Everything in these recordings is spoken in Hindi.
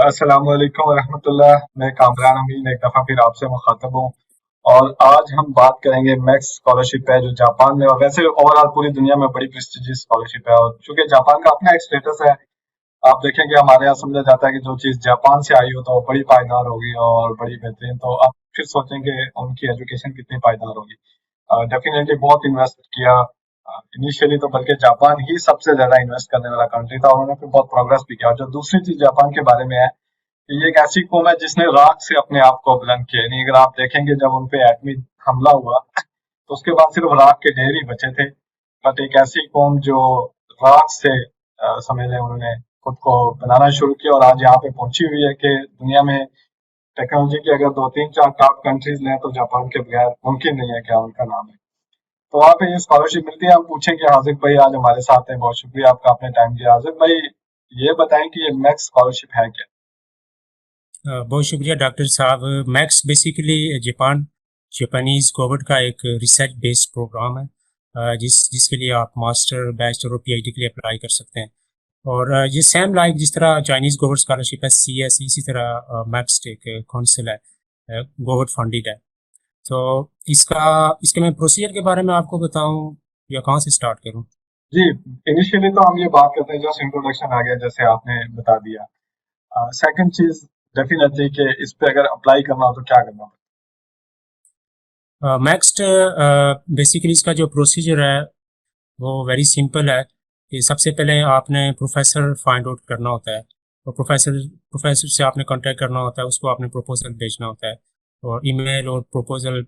अस्सलाम वालेकुम वरहमतुल्लाह। मैं कामरान अमीन एक दफ़ा फिर आपसे मुखातब हूँ और आज हम बात करेंगे मैक्स स्कॉलरशिप है जो जापान में और वैसे ओवरऑल पूरी दुनिया में बड़ी प्रेस्टिजियस स्कॉलरशिप है। और चूंकि जापान का अपना एक स्टेटस है, आप देखेंगे हमारे यहाँ समझा जाता है कि जो चीज़ जापान से आई हो तो वो बड़ी पायदार होगी और बड़ी बेहतरीन। तो आप फिर सोचेंगे उनकी एजुकेशन कितनी पायदार होगी। डेफिनेटली बहुत इन्वेस्ट किया इनिशियली, तो बल्कि जापान ही सबसे ज्यादा इन्वेस्ट करने वाला कंट्री था। उन्होंने फिर बहुत प्रोग्रेस भी किया। और जो दूसरी चीज जापान के बारे में है कि ये एक ऐसी कौम है जिसने राख से अपने आप को बुलंद किया। यानी अगर आप देखेंगे जब उन पे एटमी हमला हुआ तो उसके बाद सिर्फ राख के ढेर ही बचे थे। बट एक ऐसी कौम जो राख से समझ लें उन्होंने खुद को बनाना शुरू किया और आज यहाँ पे पहुंची हुई है कि दुनिया में टेक्नोलॉजी की अगर दो तीन चार टॉप कंट्रीज लें तो जापान के बगैर मुमकिन नहीं है क्या उनका नाम है। तो वहाँ पे ये स्कॉलरशिप मिलती है। हम पूछेंगे हाजिक भाई आज हमारे साथ हैं, बहुत शुक्रिया आपका, आपने टाइम दिया। हाजिक भाई ये बताएं कि ये मैक्स स्कॉलरशिप है क्या? बहुत शुक्रिया डॉक्टर साहब। मैक्स बेसिकली जापानीज गवर्नमेंट का एक रिसर्च बेस्ड प्रोग्राम है, जिसके लिए आप मास्टर बैचलर और पीएचडी के लिए अप्लाई कर सकते हैं। और ये सेम लाइक जिस तरह चाइनीज गवर्नमेंट स्कॉलरशिप है सीएस, इसी तरह मैक्स एक काउंसिल है, गवर्नमेंट फंडेड है। तो इसका इसके मैं प्रोसीजर के बारे में आपको बताऊं या कहाँ से स्टार्ट करूं? जी, इनिशियली तो हम ये बात करते हैं, जस्ट इंट्रोडक्शन आ गया जैसे आपने बता दिया। सेकंड चीज डेफिनेटली कि इस पे अगर अप्लाई करना हो तो क्या करना होगा? मैक्स बेसिकली इसका जो प्रोसीजर है वो वेरी सिंपल है कि सबसे पहले आपने प्रोफेसर फाइंड आउट करना होता है, और प्रोफेसर से आपने कांटेक्ट करना होता है, उसको आपने प्रपोजल भेजना होता है। और ईमेल और प्रपोजल,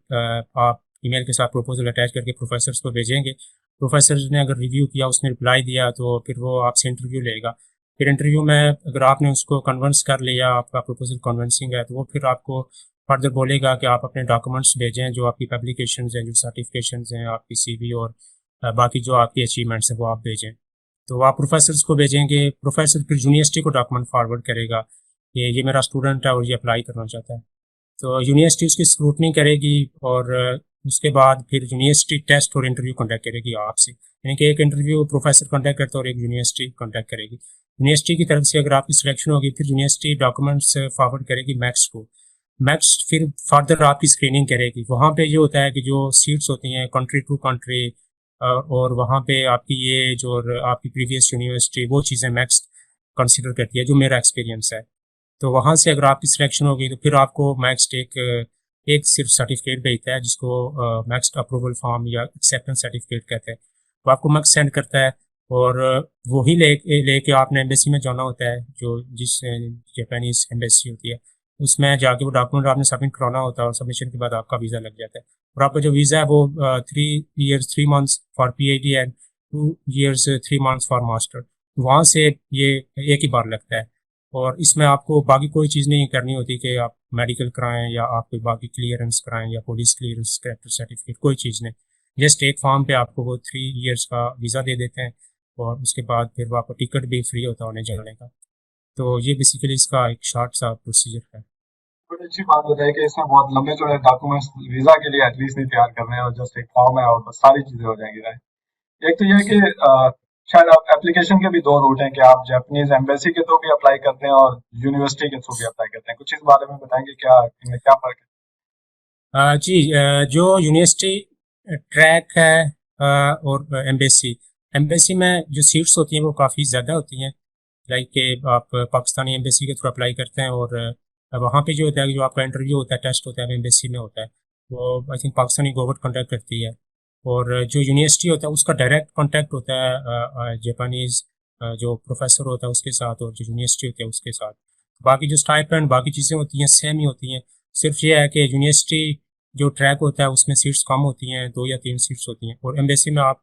आप ईमेल के साथ प्रपोजल अटैच करके प्रोफेसर को भेजेंगे। प्रोफेसर ने अगर रिव्यू किया, उसने रिप्लाई दिया, तो फिर वो आपसे इंटरव्यू लेगा। फिर इंटरव्यू में अगर आपने उसको कन्विंस कर लिया, आपका प्रपोजल कन्विंसिंग है, तो वो फिर आपको फर्दर बोलेगा कि आप अपने डॉक्यूमेंट्स भेजें, जो आपकी पब्लिकेशन हैं, जो सर्टिफिकेशन हैं, आपकी सीवी और बाकी जो आपकी अचीवमेंट्स हैं वो आप भेजें। तो आप प्रोफेसर्स को भेजेंगे, प्रोफेसर फिर यूनिवर्सिटी को डॉक्यूमेंट फॉरवर्ड करेगा कि ये मेरा स्टूडेंट है और ये अप्लाई करना चाहता है। तो यूनिवर्सिटी उसकी स्क्रूटनी करेगी, और उसके बाद फिर यूनिवर्सिटी टेस्ट और इंटरव्यू कंडक्ट करेगी आपसे। यानी कि एक इंटरव्यू प्रोफेसर कंडक्ट करता है और एक यूनिवर्सिटी कंडक्ट करेगी। यूनिवर्सिटी की तरफ से अगर आपकी सिलेक्शन होगी, फिर यूनिवर्सिटी डॉक्यूमेंट्स फॉरवर्ड करेगी मैक्स को। मैक्स फिर फर्दर आपकी स्क्रीनिंग करेगी। वहाँ पे ये होता है कि जो सीट्स होती हैं कंट्री टू कंट्री, और वहाँ पे आपकी एज और आपकी प्रीवियस यूनिवर्सिटी, वो चीज़ें मैक्स कंसिडर करती है, जो मेरा एक्सपीरियंस है। तो वहाँ से अगर आपकी सिलेक्शन होगी, तो फिर आपको मैक्स एक सिर्फ सर्टिफिकेट भेजता है, जिसको मैक्स अप्रूवल फॉर्म या एक्सेप्टेंस सर्टिफिकेट कहते हैं। वो आपको मैक्स सेंड करता है, और वही लेके आपने एम्बेसी में जाना होता है, जो जिस जापानीज एम्बेसी होती है, उसमें जाके वो डॉक्यूमेंट आपने सबमिट कराना होता है, और सबमिशन के बाद आपका वीज़ा लग जाता है। और आपका जो वीज़ा है वो 3 years 3 months for PhD and 2 years 3 months for master. वहाँ से ये एक ही बार लगता है। और इसमें आपको बाकी कोई चीज़ नहीं करनी होती कि आप मेडिकल कराएं या आप कोई बाकी क्लियरेंस कराएं या पुलिस क्लियरेंस, कैरेक्टर सर्टिफिकेट, कोई चीज़ नहीं। जस्ट एक फॉर्म पे आपको वो 3 years का वीज़ा दे देते हैं, और उसके बाद फिर वो आपको टिकट भी फ्री होता है उन्हें जाने का। तो ये बेसिकली इसका एक शॉर्ट सा प्रोसीजर है। बड़ी अच्छी बात बताई कि इसमें बहुत लंबे चौड़े डॉक्यूमेंट्स वीजा के लिए एटलीस्ट नहीं तैयार करने हैं और जस्ट एक फॉर्म है और बस सारी चीजें हो जाएंगी, राइट? एक तो ये है कि शायद आप एप्लीकेशन के भी दो रूट हैं कि आप जापानीज एम्बेसी के थ्रू भी अप्लाई करते हैं और यूनिवर्सिटी के थ्रू भी अप्लाई करते हैं। कुछ इस बारे में बताएंगे क्या इनमें क्या फर्क है? जी, जो यूनिवर्सिटी ट्रैक है, और एम्बेसी एम्बेसी में जो सीट्स होती हैं वो काफ़ी ज़्यादा होती हैं। लाइक कि आप पाकिस्तानी एम्बेसी के थ्रू अप्लाई करते हैं, और वहाँ पे जो होता है कि जो आपका इंटरव्यू होता है, टेस्ट होता है, वो एम्बेसी में होता है। वो I think Pakistani government conduct करती है। और जो यूनिवर्सिटी होता है उसका डायरेक्ट कांटेक्ट होता है जापानीज जो प्रोफेसर होता है उसके साथ, और जो यूनिवर्सिटी होती है उसके साथ। बाकी जो स्टाइपेंड बाकी चीज़ें होती हैं सेम ही होती हैं। सिर्फ ये है कि यूनिवर्सिटी जो ट्रैक होता है उसमें सीट्स कम होती हैं, 2 या 3 सीट्स होती हैं, और एम्बेसी में आप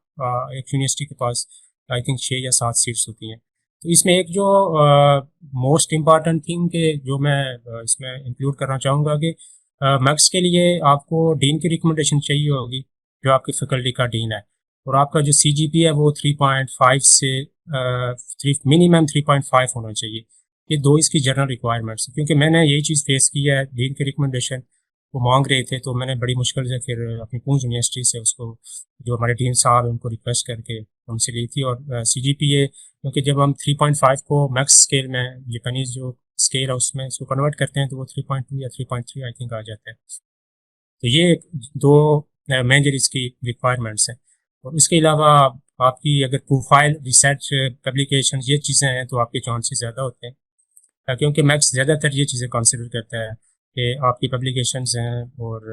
एक यूनिवर्सिटी के पास आई थिंक 6 या 7 सीट्स होती हैं। तो इसमें एक जो मोस्ट इम्पॉर्टेंट थिंग के जो मैं इसमें इंक्लूड करना चाहूँगा कि मैथ्स के लिए आपको डीन की रिकमेंडेशन चाहिए होगी, जो आपकी फैकल्टी का डीन है। और आपका जो सीजीपी है वो 3.5 से थ्री मिनिमम 3.5 होना चाहिए। ये दो इसकी जनरल रिक्वायरमेंट्स, क्योंकि मैंने यही चीज़ फेस की है। डीन की रिकमेंडेशन वो मांग रहे थे, तो मैंने बड़ी मुश्किल से फिर अपनी पूंछ यूनिवर्सिटी से उसको, जो हमारे डीन साहब हैं, उनको रिक्वेस्ट करके उनसे ली थी। और सीजीपीए, क्योंकि जब हम 3.5 को मैक्स स्केल में जापानीज जो स्केल है उसमें इसको कन्वर्ट करते हैं तो वो 3.2 या 3.3 आई थिंक आ जाता है। तो ये दो मेजर इसकी रिक्वायरमेंट्स हैं। और उसके अलावा आपकी अगर प्रोफाइल रिसर्च पब्लिकेशन ये चीज़ें हैं तो आपके चांसेस ज़्यादा होते हैं, क्योंकि मैक्स ज़्यादातर ये चीज़ें कंसिडर करता है कि आपकी पब्लिकेशंस हैं और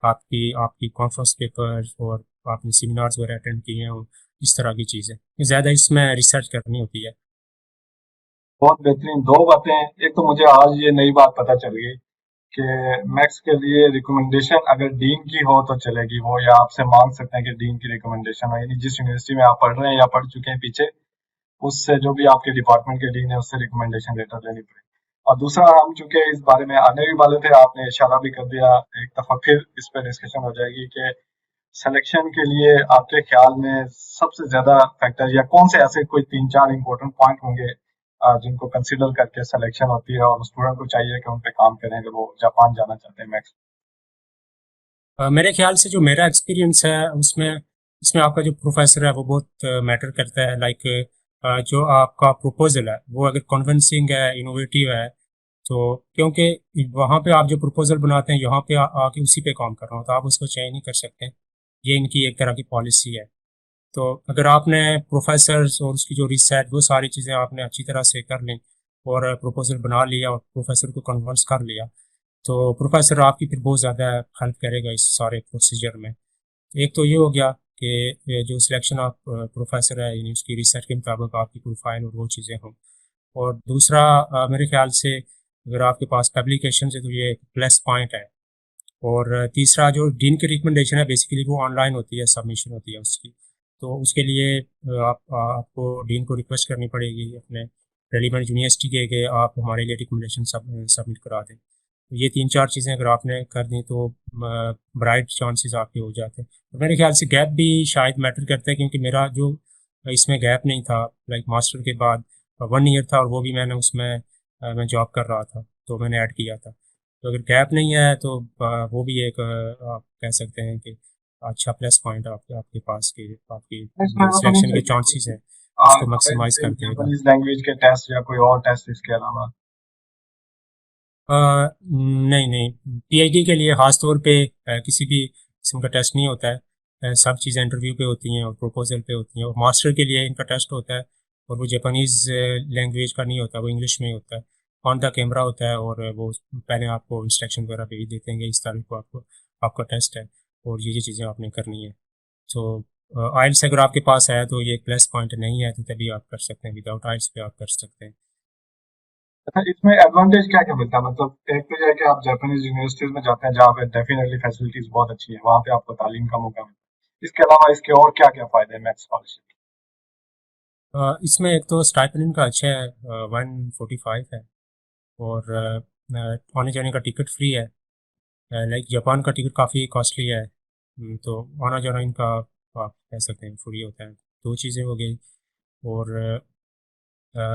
आपकी आपकी कॉन्फ्रेंस पेपर और आपने सेमिनार्स वगैरह अटेंड किए हों, इस तरह की चीज़ें ज़्यादा इसमें रिसर्च करनी होती है। बहुत बेहतरीन। दो बातें, एक तो मुझे आज ये नई बात पता चल गई कि मैक्स के लिए रिकमेंडेशन अगर डीन की हो तो चलेगी, वो या आपसे मांग सकते हैं कि डीन की रिकमेंडेशन हो, यानी जिस यूनिवर्सिटी में आप पढ़ रहे हैं या पढ़ चुके हैं पीछे, उससे जो भी आपके डिपार्टमेंट के डीन है उससे रिकमेंडेशन लेटर लेनी पड़ेगी। और दूसरा, हम चूंकि इस बारे में आने भी वाले थे, आपने इशारा भी कर दिया, एक दफा फिर इस पर डिस्कशन हो जाएगी कि सिलेक्शन के लिए आपके ख्याल में सबसे ज्यादा फैक्टर या कौन से ऐसे कोई 3-4 इंपॉर्टेंट पॉइंट होंगे जिनको कंसिडर करके सिलेक्शन होती है और स्टूडेंट को चाहिए कि उन पे काम करें अगर वो जापान जाना चाहते हैं मैक्स। मेरे ख्याल से जो मेरा एक्सपीरियंस है उसमें इसमें आपका जो प्रोफेसर है वो बहुत मैटर करता है। लाइक जो आपका प्रपोजल है वो अगर कन्विंसिंग है, इनोवेटिव है, तो क्योंकि वहाँ पे आप जो प्रपोजल बनाते हैं यहाँ पे आके उसी पे काम कर रहा हो तो आप उसको चेंज नहीं कर सकते। ये इनकी एक तरह की पॉलिसी है। तो अगर आपने प्रोफेसर्स और उसकी जो रिसर्च वो सारी चीज़ें आपने अच्छी तरह से कर ली और प्रपोजल बना लिया और प्रोफेसर को कन्वर्स कर लिया, तो प्रोफेसर आपकी फिर बहुत ज़्यादा हेल्प करेगा इस सारे प्रोसीजर में। एक तो ये हो गया कि ये जो सिलेक्शन ऑफ प्रोफेसर है यानी उसकी रिसर्च के मुताबिक आपकी प्रोफाइल और वो चीज़ें हों। और दूसरा मेरे ख्याल से अगर आपके पास पब्लिकेशन है तो ये एक प्लस पॉइंट है। और तीसरा जो डीन की रिकमेंडेशन है बेसिकली वो ऑनलाइन होती है, सबमिशन होती है उसकी। तो उसके लिए आपको डीन को रिक्वेस्ट करनी पड़ेगी अपने रेलिवेंट यूनिवर्सिटी के आप हमारे लिए रिकमेंडेशन सबमिट करा दें। तो ये 3-4 चीज़ें अगर आपने कर दी तो ब्राइट चांसेस आपके हो जाते हैं। और मेरे ख्याल से गैप भी शायद मैटर करता है, क्योंकि मेरा जो इसमें गैप नहीं था, लाइक मास्टर के बाद 1 ईयर था और वो भी मैंने उसमें मैं जॉब कर रहा था तो मैंने ऐड किया था। तो अगर गैप नहीं है तो वो भी एक आप कह सकते हैं कि अच्छा प्लस पॉइंट आपके आपके पास के आपकी इसमें जो वो तो नहीं सिलेक्शन के चाहिए चांसेस कोई हैं उसको मैक्सिमाइज कर देगा। जापानीज लैंग्वेज के टेस्ट या कोई और टेस्ट इसके अलावा? नहीं नहीं, पीएचडी के लिए खास तौर पे किसी भी किस्म का टेस्ट नहीं होता है। सब चीज़ें इंटरव्यू पे होती हैं और प्रपोजल पे होती हैं। और मास्टर के लिए इनका टेस्ट होता है और वो जापानीज़ लैंग्वेज का नहीं होता, वो इंग्लिश में ही होता है। ऑन द कैमरा होता है और वो पहले आपको इंस्ट्रक्शन वगैरह भेज देते हैं कि इस तारीख को आपको आपका टेस्ट है और ये चीज़ें आपने करनी है। तो आइल्स अगर आपके पास है तो ये एक प्लस पॉइंट नहीं है तो तभी आप कर सकते हैं, विदाउट आइल्स पे आप कर सकते हैं। अच्छा, इसमें एडवांटेज क्या क्या मिलता है? मतलब एक तो यह है कि आप जापानीज यूनिवर्सिटीज में जाते हैं जहाँ पे डेफिनेटली फैसिलिटीज बहुत अच्छी है, वहाँ पे आपको तालीम का मौका मिलता है। इसके अलावा इसके और क्या क्या फायदे हैं मैथ्स स्कॉलरशिप इसमें एक तो स्टाइपेंड इनका अच्छा है, 145 है। और आने जाने का टिकट फ्री है। लाइक जापान का टिकट काफ़ी कॉस्टली है। तो आना जाना इनका आप कह सकते हैं फ्री होता है। दो चीज़ें हो गई। और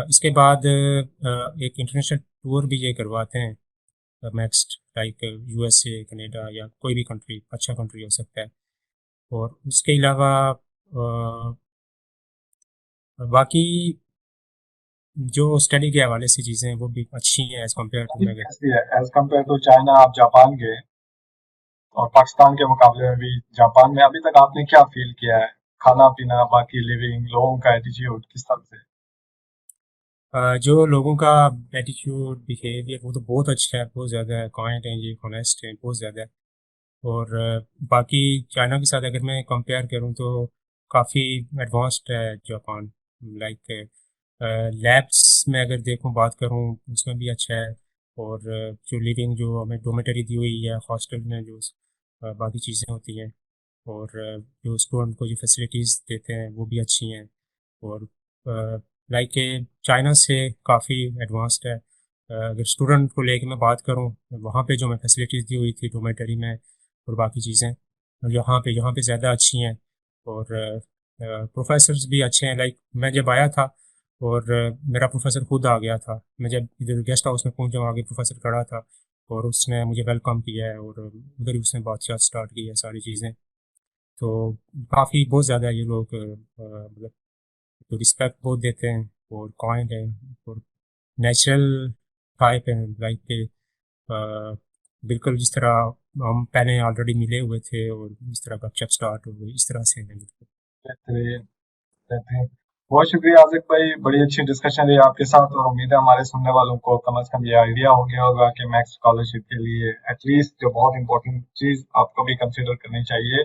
इसके बाद एक इंटरनेशनल टूर भी ये करवाते हैं नेक्स्ट, लाइक यूएसए, कनाडा या कोई भी कंट्री, अच्छा कंट्री हो सकता है। और उसके अलावा बाकी जो स्टडी के हवाले से चीज़ें हैं वो भी अच्छी हैं एज़ कम्पेयर टू मैं। कैसी है एज कम्पेयर टू चाइना? आप जापान गए और पाकिस्तान के मुकाबले में भी जापान में अभी तक आपने क्या फील किया है? खाना पीना, बाकी लिविंग, लोगों का एटीट्यूड किस तरह से? जो लोगों का एटीट्यूड, बिहेवियर वो तो बहुत अच्छा है, बहुत ज़्यादा है, काइंड हैं, ये ऑनेस्ट हैं, बहुत ज़्यादा है। और बाकी चाइना के साथ अगर मैं कंपेयर करूँ तो काफ़ी एडवांस्ड है जापान। लाइक लैब्स में अगर देखूँ बात करूँ उसमें भी अच्छा है। और जो लिविंग जो हमें डोमेटरी दी हुई है हॉस्टल में, जो बाकी चीज़ें होती हैं और जो स्टूडेंट को जो फैसिलिटीज़ देते हैं वो भी अच्छी हैं। और लाइक चाइना से काफ़ी एडवांस्ड है। अगर स्टूडेंट को लेके मैं बात करूँ, वहाँ पे जो मैं फैसिलिटीज़ दी हुई थी डोमेटरी में और बाकी चीज़ें, और यहाँ पे ज़्यादा अच्छी हैं। और प्रोफेसर्स भी अच्छे हैं। लाइक मैं जब आया था और मेरा प्रोफेसर खुद आ गया था, मैं जब इधर गेस्ट हाउस में पहुंचा आगे प्रोफेसर खड़ा था और उसने मुझे वेलकम किया है और उधर ही उसने बातचीत स्टार्ट की है सारी चीज़ें। तो काफ़ी बहुत ज़्यादा ये लोग मतलब तो रिस्पेक्ट बहुत देते हैं और काइंड है और नेचुरल हाई पे लाइक पे बिल्कुल जिस तरह हम पहले ऑलरेडी मिले हुए थे और इस तरह गपशप स्टार्ट हो गई, इस तरह से है बिल्कुल। बेहतरीन, बेहतरीन। बहुत शुक्रिया आसिफ भाई, बड़ी अच्छी डिस्कशन रही आपके साथ और उम्मीद है हमारे सुनने वालों को कम से कम ये आइडिया हो गया होगा कि मैक्स स्कॉलरशिप के लिए एटलीस्ट जो बहुत इंपॉर्टेंट चीज आपको भी कंसिडर करनी चाहिए,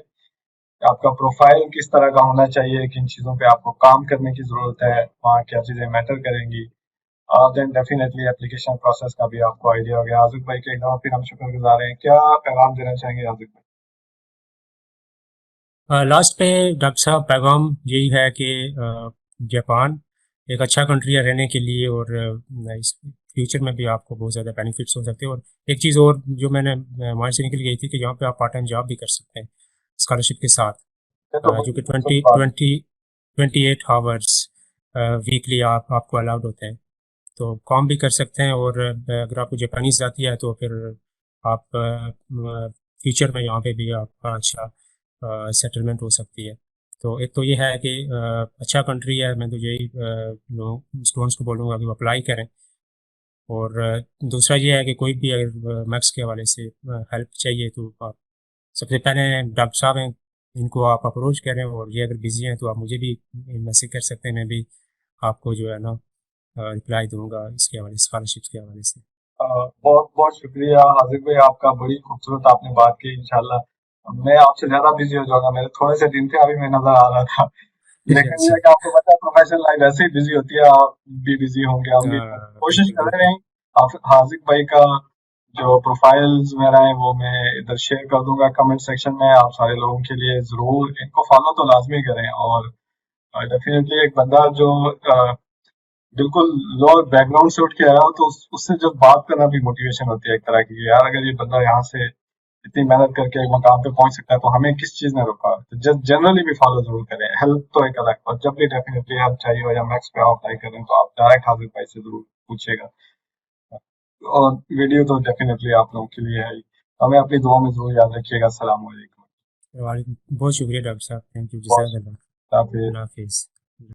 आपका प्रोफाइल किस तरह का होना चाहिए, किन चीज़ों पे आपको काम करने की ज़रूरत है, वहाँ क्या चीज़ें मैटर करेंगी। देन डेफिनेटली एप्लीकेशन प्रोसेस का भी आपको आइडिया हो गया। आज़िफ़ भाई के एक दफ़ा फिर हम शुक्रगुज़ार हैं। क्या पैगाम देना चाहेंगे आज़िफ़ भाई? लास्ट पे डॉक्टर साहब पैगाम यही है कि जापान एक अच्छा कंट्री है रहने के लिए, और इस फ्यूचर में भी आपको बहुत ज़्यादा बेनिफिट्स हो सकते हैं। और एक चीज़ और जो मैंने माइंड से निकल गई थी कि यहाँ पे आप पार्ट टाइम जॉब भी कर सकते हैं स्कॉलरशिप के साथ, ये तो बड़ी जो कि खूबसूरत ट्वेंटी बात है। ट्वेंटी 28 आवर्स वीकली आपको अलाउड होते हैं, तो काम भी कर सकते हैं। और अगर आपको जापानीज़ आती है तो फिर आप फ्यूचर में यहाँ पे भी आपका अच्छा सेटलमेंट हो सकती है। तो एक तो ये है कि अच्छा कंट्री है, मैं तो यही लोग स्टूडेंट्स को बोलूँगा कि वो अप्लाई करें। और दूसरा ये है कि कोई भी अगर मैथ्स के हवाले से हेल्प चाहिए तो आप सबसे पहले डॉक्टर साहब हैं, इनको आप अप्रोच करें, और ये अगर बिज़ी हैं तो आप मुझे भी मैसेज कर सकते हैं, मैं भी आपको जो है ना रिप्लाई दूंगा इसके हवाले स्कॉलरशिप्स के हवाले से। बहुत बहुत शुक्रिया हाजिर भाई, आपका बड़ी खूबसूरत आपने बात की। इंशाल्लाह मैं आपसे ज्यादा बिजी हो जाऊंगा, मेरे थोड़े से दिन थे अभी मैं नजर आ रहा था। लेकिन ये अच्छा। है कि आपको पता है प्रोफेशनल लाइफ ऐसे ही बिजी होती है, आप भी बिजी होंगे, हम भी कोशिश बिल्कुल कर रहे बिल्कुल। हैं। आप हाजिक भाई का जो प्रोफाइल्स मेरा है वो मैं इधर शेयर कर दूंगा कमेंट सेक्शन में, आप सारे लोगों के लिए जरूर इनको फॉलो तो लाजमी करें। और डेफिनेटली एक बंदा जो बिल्कुल लोअर बैकग्राउंड से उठ के आया हो तो उससे जब बात करना भी मोटिवेशन होती है एक तरह की, यार अगर ये बंदा यहाँ से इतनी मेहनत करके एक मकाम पे पहुंच सकता है तो हमें किस चीज ने रोका। तो जस्ट जनरली भी फॉलो जरूर करें, हेल्प तो एक अलग, और जब भी डेफिनेटली हेल्प चाहिए हो या मैक्स पे आप अप्लाई करें तो आप डायरेक्ट हाजिर भाई से जरूर पूछिएगा। और वीडियो तो डेफिनेटली आप लोगों के लिए है ही। हमें अपनी दुआ में जरूर याद रखिएगा। अस्सलाम वालेकुम। बहुत शुक्रिया डॉक्टर साहब, थैंक यू, बहुत जज़ाकल्लाह। शुक्रिया। अल्लाह हाफिज़।